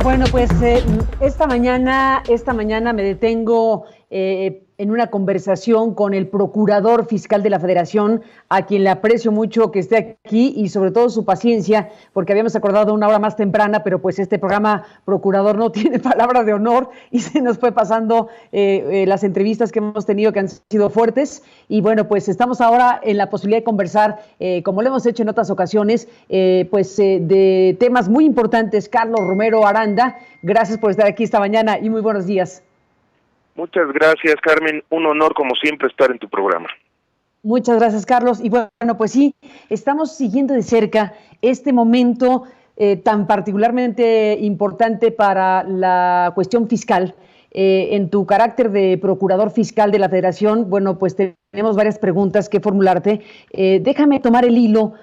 Bueno, pues esta mañana me detengo en una conversación con el Procurador Fiscal de la Federación, a quien le aprecio mucho que esté aquí y sobre todo su paciencia, porque habíamos acordado una hora más temprana, pero pues este programa Procurador no tiene palabra de honor y se nos fue pasando las entrevistas que hemos tenido que han sido fuertes. Y bueno, pues estamos ahora en la posibilidad de conversar, como lo hemos hecho en otras ocasiones, de temas muy importantes. Carlos Romero Aranda, gracias por estar aquí esta mañana y muy buenos días. Muchas gracias, Carmen. Un honor, como siempre, estar en tu programa. Muchas gracias, Carlos. Y bueno, pues sí, estamos siguiendo de cerca este momento tan particularmente importante para la cuestión fiscal. En tu carácter de procurador fiscal de la Federación, bueno, pues tenemos varias preguntas que formularte. Déjame tomar el hilo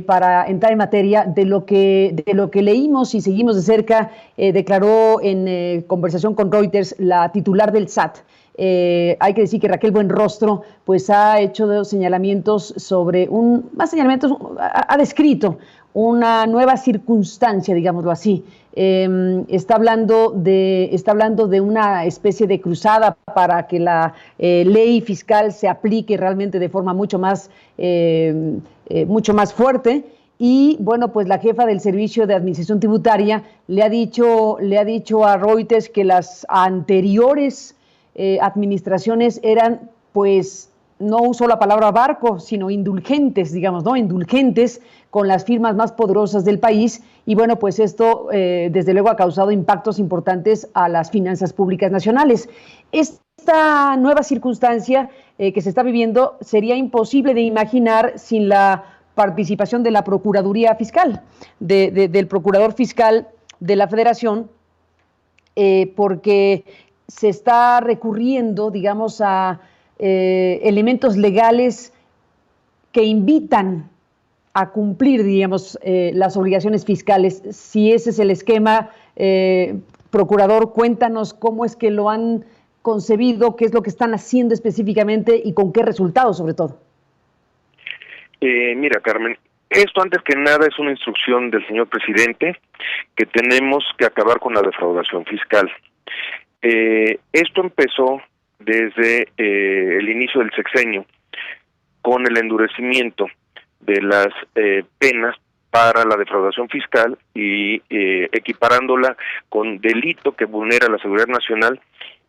para entrar en materia de lo que leímos y seguimos de cerca. Declaró en conversación con Reuters la titular del SAT. Hay que decir que Raquel Buenrostro pues ha hecho señalamientos sobre ha descrito una nueva circunstancia, digámoslo así. Está hablando de una especie de cruzada para que la ley fiscal se aplique realmente de forma mucho más fuerte. Y bueno, pues la jefa del Servicio de Administración Tributaria le ha dicho a Reuters que las anteriores administraciones eran, pues, no usó la palabra barco, sino indulgentes, digamos, ¿no? Indulgentes con las firmas más poderosas del país. Y bueno, pues esto desde luego ha causado impactos importantes a las finanzas públicas nacionales. Esta nueva circunstancia que se está viviendo sería imposible de imaginar sin la participación de la Procuraduría Fiscal, del Procurador Fiscal de la Federación, porque se está recurriendo, digamos, a elementos legales que invitan a cumplir, digamos, las obligaciones fiscales. Si ese es el esquema, procurador, cuéntanos cómo es que lo han concebido, qué es lo que están haciendo específicamente y con qué resultados, sobre todo. Mira, Carmen, esto antes que nada es una instrucción del señor presidente que tenemos que acabar con la defraudación fiscal. Esto empezó desde el inicio del sexenio con el endurecimiento de las penas para la defraudación fiscal y equiparándola con delito que vulnera la seguridad nacional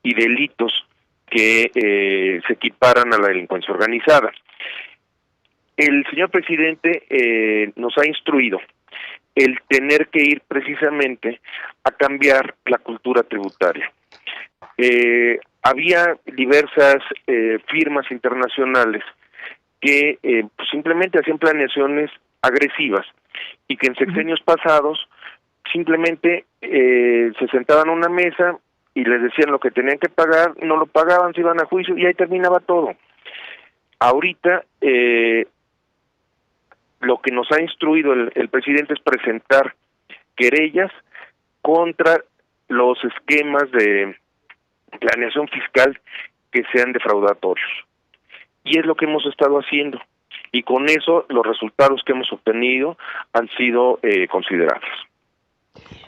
y delitos que se equiparan a la delincuencia organizada. El señor presidente nos ha instruido el tener que ir precisamente a cambiar la cultura tributaria. Había diversas firmas internacionales que pues simplemente hacían planeaciones agresivas y que en sexenios pasados simplemente se sentaban a una mesa y les decían lo que tenían que pagar, no lo pagaban, se iban a juicio y ahí terminaba todo. Ahorita lo que nos ha instruido el presidente es presentar querellas contra los esquemas de planeación fiscal que sean defraudatorios. Y es lo que hemos estado haciendo. Y con eso los resultados que hemos obtenido han sido considerables.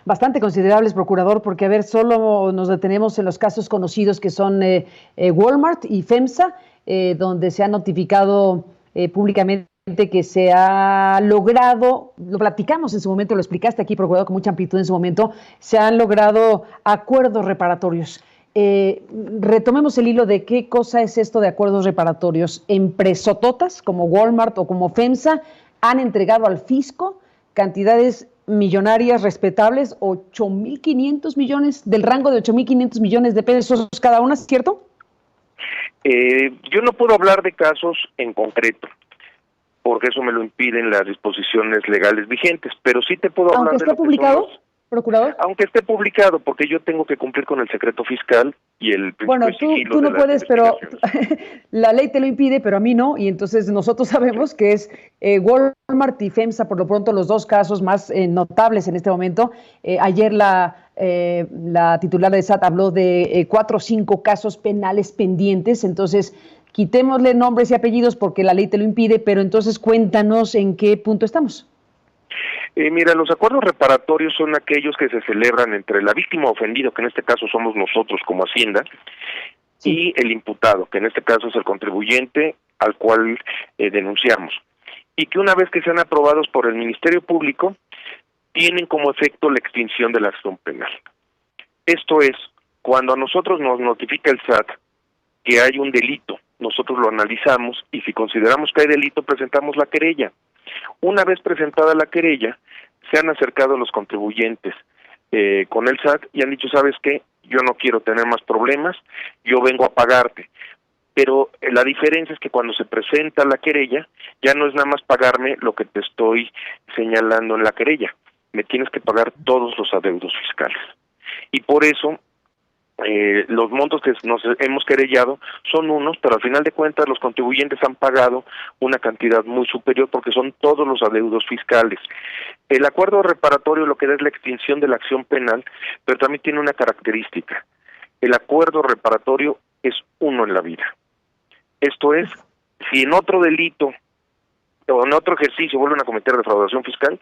Bastante considerables, procurador, porque a ver, solo nos detenemos en los casos conocidos que son Walmart y FEMSA, donde se ha notificado públicamente que se ha logrado, lo platicamos en su momento, lo explicaste aquí, procurador, con mucha amplitud en su momento, se han logrado acuerdos reparatorios. Retomemos el hilo de qué cosa es esto de acuerdos reparatorios. Empresototas como Walmart o como FEMSA han entregado al fisco cantidades millonarias respetables, 8.500 millones, del rango de 8.500 millones de pesos cada una, ¿cierto? Yo no puedo hablar de casos en concreto, porque eso me lo impiden las disposiciones legales vigentes, pero sí te puedo hablar de lo que son. ¿Aunque esté publicado, procurador? Aunque esté publicado, porque yo tengo que cumplir con el secreto fiscal y el bueno, tú no puedes, pero la ley te lo impide, pero a mí no, y entonces nosotros sabemos que es Walmart y FEMSA, por lo pronto, los dos casos más notables en este momento. Ayer la titular de SAT habló de 4 o 5 casos penales pendientes, entonces quitémosle nombres y apellidos porque la ley te lo impide, pero entonces cuéntanos en qué punto estamos. Mira, los acuerdos reparatorios son aquellos que se celebran entre la víctima ofendida, que en este caso somos nosotros como Hacienda, y el imputado, que en este caso es el contribuyente al cual denunciamos. Y que una vez que sean aprobados por el Ministerio Público, tienen como efecto la extinción de la acción penal. Esto es, cuando a nosotros nos notifica el SAT que hay un delito, nosotros lo analizamos y si consideramos que hay delito, presentamos la querella. Una vez presentada la querella, se han acercado los contribuyentes con el SAT y han dicho, ¿sabes qué? Yo no quiero tener más problemas, yo vengo a pagarte. Pero la diferencia es que cuando se presenta la querella, ya no es nada más pagarme lo que te estoy señalando en la querella, me tienes que pagar todos los adeudos fiscales. Y por eso los montos que nos hemos querellado son unos, pero al final de cuentas los contribuyentes han pagado una cantidad muy superior porque son todos los adeudos fiscales. El acuerdo reparatorio lo que da es la extinción de la acción penal, pero también tiene una característica. El acuerdo reparatorio es uno en la vida. Esto es, si en otro delito o en otro ejercicio vuelven a cometer defraudación fiscal,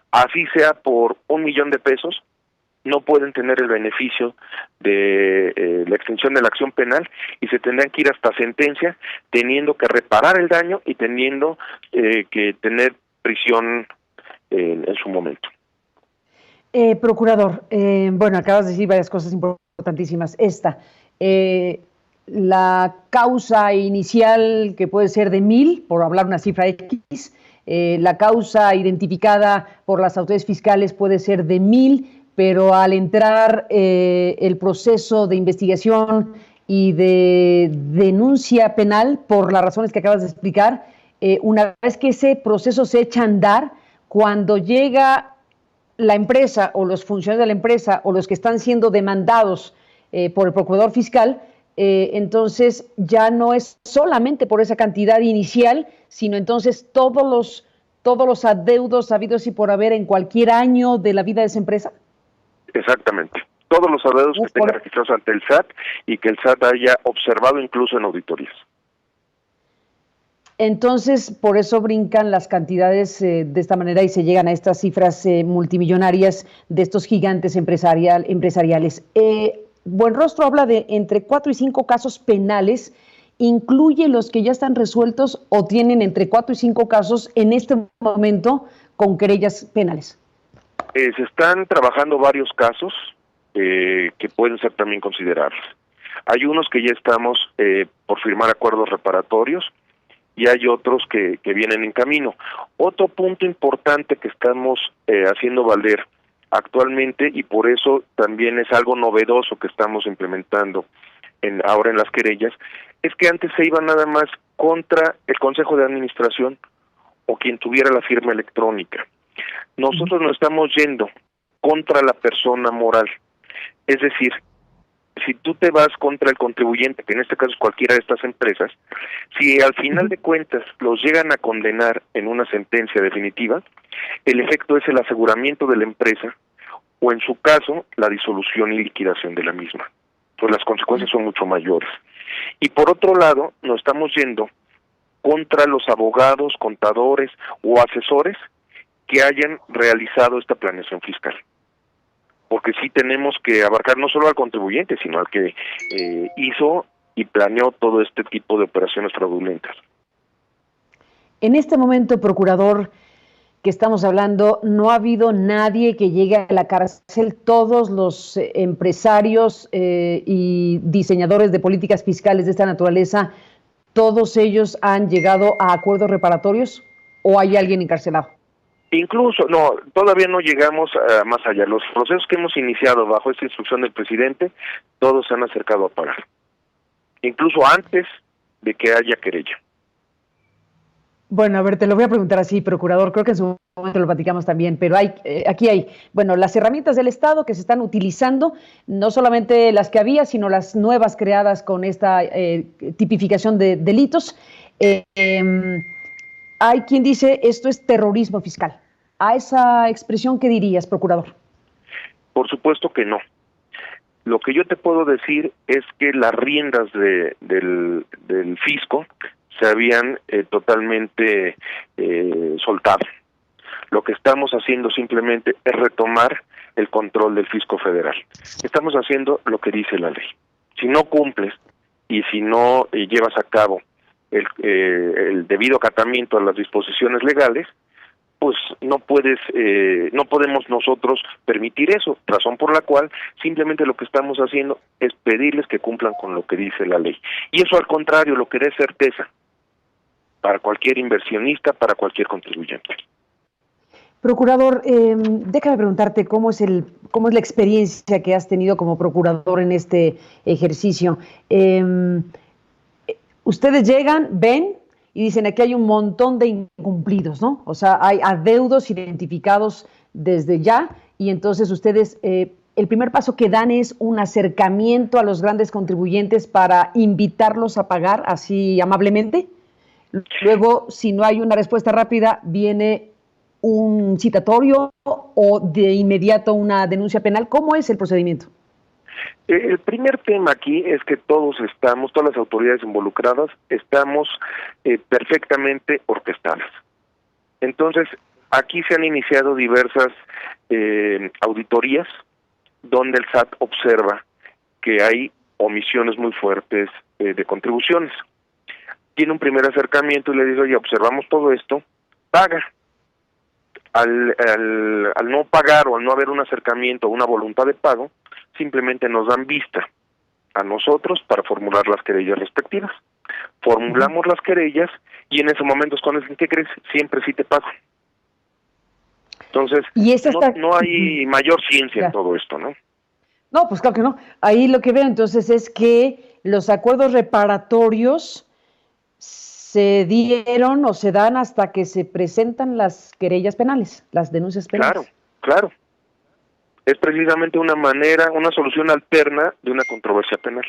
así sea por 1 millón de pesos, no pueden tener el beneficio de la extinción de la acción penal y se tendrán que ir hasta sentencia, teniendo que reparar el daño y teniendo que tener prisión en su momento. Procurador, bueno, acabas de decir varias cosas importantísimas. La causa inicial, que puede ser de 1,000, por hablar una cifra X, la causa identificada por las autoridades fiscales puede ser de 1,000, pero al entrar el proceso de investigación y de denuncia penal, por las razones que acabas de explicar, una vez que ese proceso se echa a andar, cuando llega la empresa o los funcionarios de la empresa o los que están siendo demandados por el procurador fiscal, entonces ya no es solamente por esa cantidad inicial, sino entonces todos los adeudos habidos y por haber en cualquier año de la vida de esa empresa. Exactamente. Todos los adeudos que tengan registrados ante el SAT y que el SAT haya observado incluso en auditorías. Entonces, por eso brincan las cantidades de esta manera y se llegan a estas cifras multimillonarias de estos gigantes empresariales. Buenrostro habla de entre 4 y 5 casos penales. ¿Incluye los que ya están resueltos o tienen entre 4 y 5 casos en este momento con querellas penales? Se están trabajando varios casos que pueden ser también considerables. Hay unos que ya estamos por firmar acuerdos reparatorios y hay otros que vienen en camino. Otro punto importante que estamos haciendo valer actualmente, y por eso también es algo novedoso que estamos implementando ahora en las querellas, es que antes se iba nada más contra el Consejo de Administración o quien tuviera la firma electrónica. Nosotros nos estamos yendo contra la persona moral. Es decir, si tú te vas contra el contribuyente, que en este caso es cualquiera de estas empresas, si al final de cuentas los llegan a condenar en una sentencia definitiva, el efecto es el aseguramiento de la empresa o en su caso la disolución y liquidación de la misma. Pues las consecuencias son mucho mayores. Y por otro lado, nos estamos yendo contra los abogados, contadores o asesores que hayan realizado esta planeación fiscal. Porque sí tenemos que abarcar no solo al contribuyente, sino al que hizo y planeó todo este tipo de operaciones fraudulentas. En este momento, procurador, que estamos hablando, no ha habido nadie que llegue a la cárcel. Todos los empresarios y diseñadores de políticas fiscales de esta naturaleza, ¿todos ellos han llegado a acuerdos reparatorios o hay alguien encarcelado? Incluso, no, todavía no llegamos más allá. Los procesos que hemos iniciado bajo esta instrucción del presidente, todos se han acercado a pagar. Incluso antes de que haya querella. Bueno, a ver, te lo voy a preguntar así, procurador, creo que en su momento lo platicamos también, pero aquí hay, bueno, las herramientas del Estado que se están utilizando, no solamente las que había, sino las nuevas creadas con esta tipificación de delitos. Hay quien dice esto es terrorismo fiscal. ¿A esa expresión qué dirías, procurador? Por supuesto que no. Lo que yo te puedo decir es que las riendas del fisco se habían totalmente soltado. Lo que estamos haciendo simplemente es retomar el control del fisco federal. Estamos haciendo lo que dice la ley. Si no cumples y si no llevas a cabo el debido acatamiento a las disposiciones legales, pues no podemos nosotros permitir eso, razón por la cual simplemente lo que estamos haciendo es pedirles que cumplan con lo que dice la ley. Y eso al contrario, lo que da certeza para cualquier inversionista, para cualquier contribuyente. Procurador, déjame preguntarte cómo es la experiencia que has tenido como procurador en este ejercicio. Ustedes llegan, ven y dicen aquí hay un montón de incumplidos, ¿no? O sea, hay adeudos identificados desde ya y entonces ustedes, el primer paso que dan es un acercamiento a los grandes contribuyentes para invitarlos a pagar así amablemente. Luego, si no hay una respuesta rápida, viene un citatorio o de inmediato una denuncia penal. ¿Cómo es el procedimiento? El primer tema aquí es que todas las autoridades involucradas, estamos perfectamente orquestadas. Entonces, aquí se han iniciado diversas auditorías donde el SAT observa que hay omisiones muy fuertes de contribuciones. Tiene un primer acercamiento y le dice, oye, observamos todo esto, paga. Al no pagar o al no haber un acercamiento o una voluntad de pago, simplemente nos dan vista a nosotros para formular las querellas respectivas. Formulamos las querellas y en ese momento es cuando dicen, ¿qué crees? Siempre sí te pago. Entonces, no hay mayor ciencia en todo esto, ¿no? No, pues claro que no. Ahí lo que veo entonces es que los acuerdos reparatorios se dieron o se dan hasta que se presentan las querellas penales, las denuncias penales. Claro. Es precisamente una solución alterna de una controversia penal.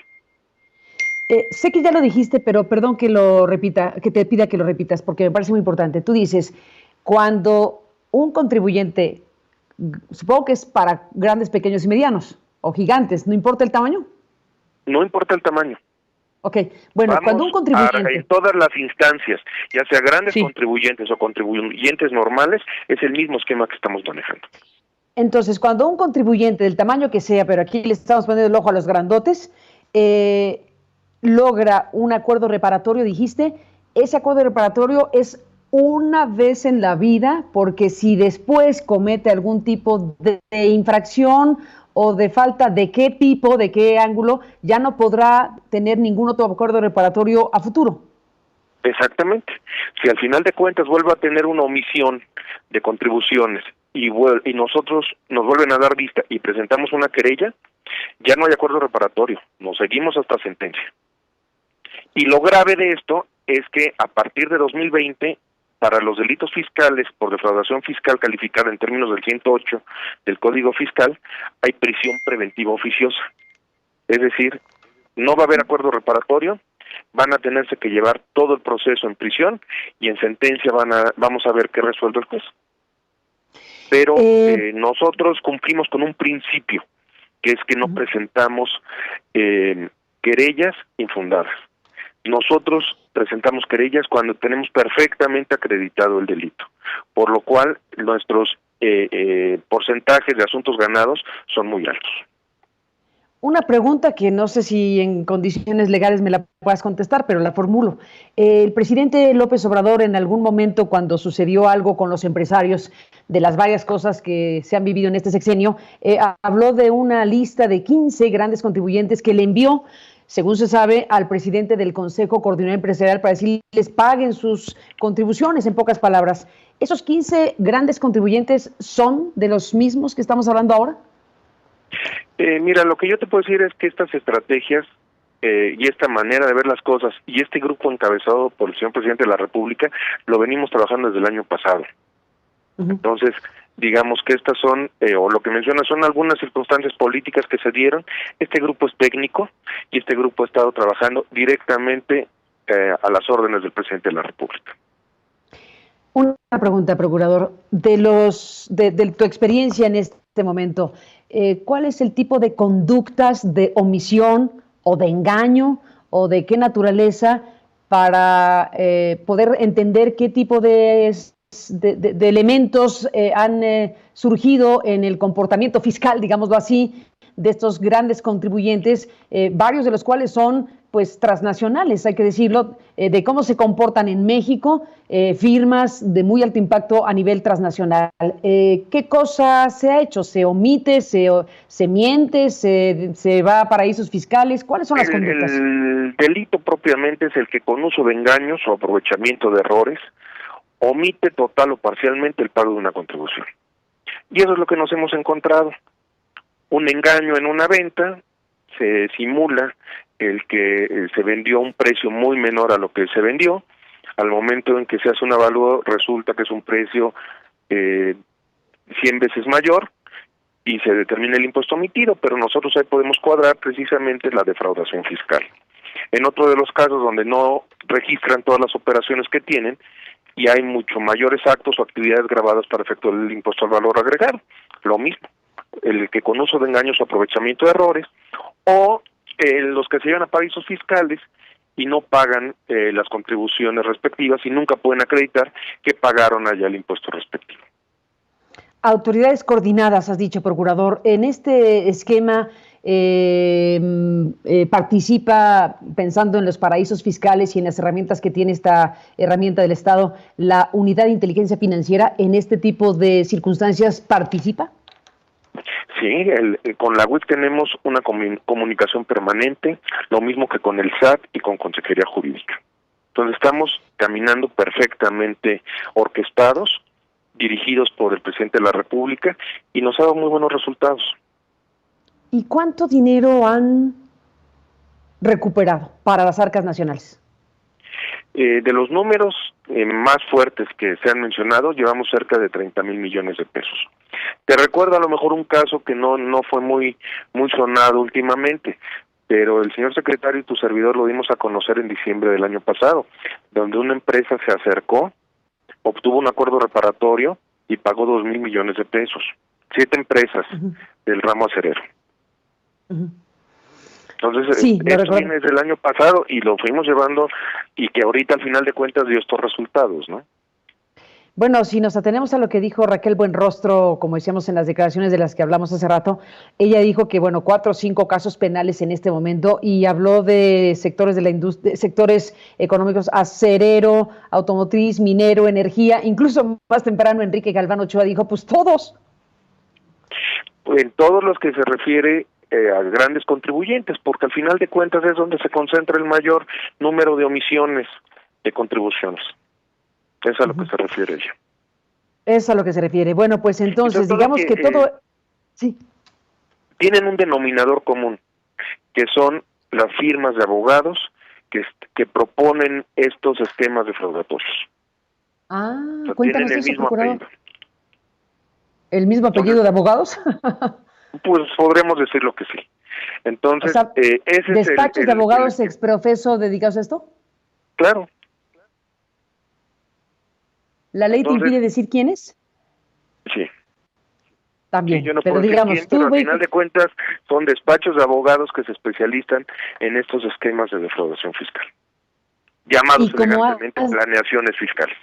Sé que ya lo dijiste, pero perdón que te pida que lo repitas, porque me parece muy importante. Tú dices, cuando un contribuyente, supongo que es para grandes, pequeños y medianos, o gigantes, ¿no importa el tamaño? No importa el tamaño. Ok, bueno, cuando un contribuyente... En todas las instancias, ya sea grandes contribuyentes o contribuyentes normales, es el mismo esquema que estamos manejando. Entonces, cuando un contribuyente del tamaño que sea, pero aquí le estamos poniendo el ojo a los grandotes, logra un acuerdo reparatorio, dijiste, ese acuerdo reparatorio es una vez en la vida, porque si después comete algún tipo de infracción o de falta de qué tipo, de qué ángulo, ya no podrá tener ningún otro acuerdo reparatorio a futuro. Exactamente. Si al final de cuentas vuelve a tener una omisión de contribuciones y nosotros nos vuelven a dar vista y presentamos una querella, ya no hay acuerdo reparatorio, nos seguimos hasta sentencia. Y lo grave de esto es que a partir de 2020, para los delitos fiscales por defraudación fiscal calificada en términos del 108 del Código Fiscal, hay prisión preventiva oficiosa. Es decir, no va a haber acuerdo reparatorio, van a tenerse que llevar todo el proceso en prisión y en sentencia vamos a ver qué resuelve el juez. Pero nosotros cumplimos con un principio, que es que no presentamos querellas infundadas. Nosotros presentamos querellas cuando tenemos perfectamente acreditado el delito, por lo cual nuestros porcentajes de asuntos ganados son muy altos. Una pregunta que no sé si en condiciones legales me la puedas contestar, pero la formulo. El presidente López Obrador en algún momento, cuando sucedió algo con los empresarios, de las varias cosas que se han vivido en este sexenio, habló de una lista de 15 grandes contribuyentes que le envió, según se sabe, al presidente del Consejo Coordinador Empresarial para decirles paguen sus contribuciones, en pocas palabras. ¿Esos 15 grandes contribuyentes son de los mismos que estamos hablando ahora? Mira, lo que yo te puedo decir es que estas estrategias y esta manera de ver las cosas y este grupo encabezado por el señor presidente de la República lo venimos trabajando desde el año pasado. Entonces, digamos que estas son, o lo que mencionas, son algunas circunstancias políticas que se dieron. Este grupo es técnico y este grupo ha estado trabajando directamente a las órdenes del presidente de la República. Una pregunta, procurador, de tu experiencia en este momento, ¿cuál es el tipo de conductas de omisión o de engaño o de qué naturaleza para poder entender qué tipo de de elementos han surgido en el comportamiento fiscal, digámoslo así, de estos grandes contribuyentes, varios de los cuales son pues transnacionales, hay que decirlo, de cómo se comportan en México, firmas de muy alto impacto a nivel transnacional. ¿Qué cosa se ha hecho? ¿Se omite, se miente, se va a paraísos fiscales? ¿Cuáles son las conductas? El delito propiamente es el que con uso de engaños o aprovechamiento de errores omite total o parcialmente el pago de una contribución. Y eso es lo que nos hemos encontrado. Un engaño en una venta, se simula el que se vendió a un precio muy menor a lo que se vendió. Al momento en que se hace un avalúo, resulta que es un precio 100 veces mayor y se determina el impuesto omitido, pero nosotros ahí podemos cuadrar precisamente la defraudación fiscal. En otro de los casos donde no registran todas las operaciones que tienen y hay mucho mayores actos o actividades grabadas para efectuar el impuesto al valor agregado, lo mismo, el que con uso de engaños o aprovechamiento de errores, o los que se llevan a paraísos fiscales y no pagan las contribuciones respectivas y nunca pueden acreditar que pagaron allá el impuesto respectivo. Autoridades coordinadas, has dicho, procurador. En este esquema participa, pensando en los paraísos fiscales y en las herramientas que tiene esta herramienta del Estado, la Unidad de Inteligencia Financiera. ¿En este tipo de circunstancias participa? Sí, con la UIF tenemos una comunicación permanente, lo mismo que con el SAT y con Consejería Jurídica. Entonces estamos caminando perfectamente orquestados, dirigidos por el presidente de la República, y nos ha dado muy buenos resultados. ¿Y cuánto dinero han recuperado para las arcas nacionales? De los números más fuertes que se han mencionado, llevamos cerca de 30,000 millones de pesos. Te recuerdo a lo mejor un caso que no fue muy sonado últimamente, pero el señor secretario y tu servidor lo dimos a conocer en diciembre del año pasado, donde una empresa se acercó, obtuvo un acuerdo reparatorio y pagó 2,000 millones de pesos. 7 empresas del ramo acerero. Entonces, sí, esto viene desde el año pasado y lo fuimos llevando, y que ahorita al final de cuentas dio estos resultados, ¿no? Bueno, si nos atenemos a lo que dijo Raquel Buenrostro, como decíamos en las declaraciones de las que hablamos hace rato, ella dijo que, 4 o 5 casos penales en este momento, y habló de sectores de la industria, sectores económicos, acerero, automotriz, minero, energía, incluso más temprano Enrique Galván Ochoa dijo, pues todos. En todos los que se refiere a grandes contribuyentes, porque al final de cuentas es donde se concentra el mayor número de omisiones de contribuciones. Es a lo que se refiere ella. Es a lo que se refiere. Bueno, pues entonces, digamos que todo... sí. Tienen un denominador común, que son las firmas de abogados que proponen estos esquemas defraudatorios. Ah, o sea, cuéntanos tienen eso, el mismo procurador. apellido. ¿El mismo apellido Entonces, de abogados? Pues podremos decirlo que sí. Entonces, o sea, ese ¿despachos es de abogados exprofeso dedicados a esto? Claro. ¿La ley te impide decir quiénes? Sí. También, Sí, yo no pero puedo decir digamos, quién, pero al final de cuentas son despachos de abogados que se especializan en estos esquemas de defraudación fiscal, llamados elegantemente planeaciones fiscales.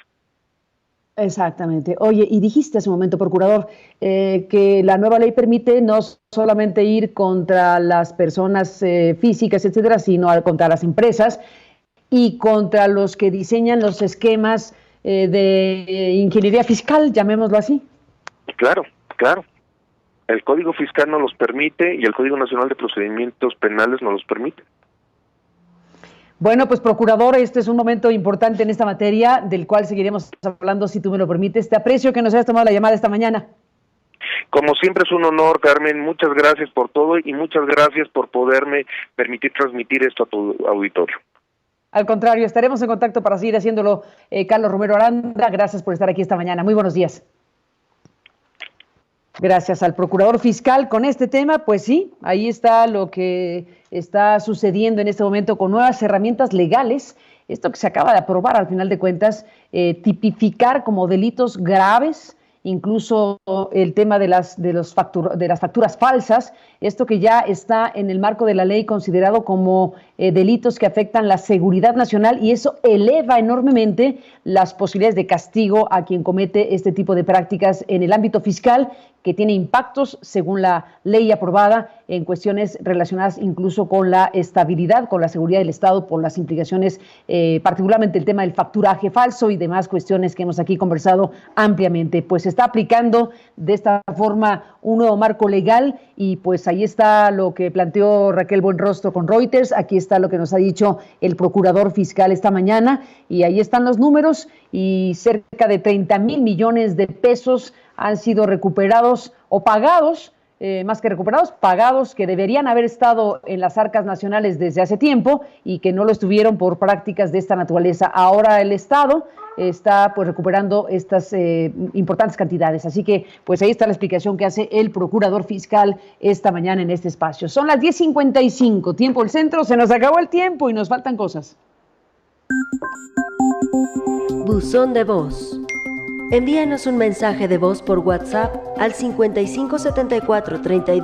Exactamente. Oye, y dijiste hace un momento, procurador, que la nueva ley permite no solamente ir contra las personas físicas, etcétera, sino contra las empresas y contra los que diseñan los esquemas de ingeniería fiscal, llamémoslo así. Claro, claro. El Código Fiscal nos los permite y el Código Nacional de Procedimientos Penales nos los permite. Bueno, pues procurador, este es un momento importante en esta materia, del cual seguiremos hablando si tú me lo permites. Te aprecio que nos hayas tomado la llamada esta mañana. Como siempre es un honor, Carmen, muchas gracias por todo y muchas gracias por poderme permitir transmitir esto a tu auditorio. Al contrario, estaremos en contacto para seguir haciéndolo. Carlos Romero Aranda, gracias por estar aquí esta mañana. Muy buenos días. Gracias al procurador fiscal con este tema, pues sí, ahí está lo que está sucediendo en este momento con nuevas herramientas legales. Esto que se acaba de aprobar al final de cuentas, tipificar como delitos graves, incluso el tema de las facturas falsas, esto que ya está en el marco de la ley considerado como delitos que afectan la seguridad nacional, y eso eleva enormemente las posibilidades de castigo a quien comete este tipo de prácticas en el ámbito fiscal, que tiene impactos, según la ley aprobada, en cuestiones relacionadas incluso con la estabilidad, con la seguridad del Estado, por las implicaciones, particularmente el tema del facturaje falso y demás cuestiones que hemos aquí conversado ampliamente. Pues se está aplicando de esta forma un nuevo marco legal, y pues ahí está lo que planteó Raquel Buenrostro con Reuters, aquí está lo que nos ha dicho el procurador fiscal esta mañana, y ahí están los números, y cerca de 30,000 millones de pesos han sido recuperados o pagados, más que recuperados, pagados, que deberían haber estado en las arcas nacionales desde hace tiempo y que no lo estuvieron por prácticas de esta naturaleza. Ahora el Estado está pues recuperando estas importantes cantidades. Así que pues ahí está la explicación que hace el procurador fiscal esta mañana en este espacio. Son las 10:55, tiempo del centro, se nos acabó el tiempo y nos faltan cosas. Buzón de voz. Envíanos un mensaje de voz por WhatsApp al 557432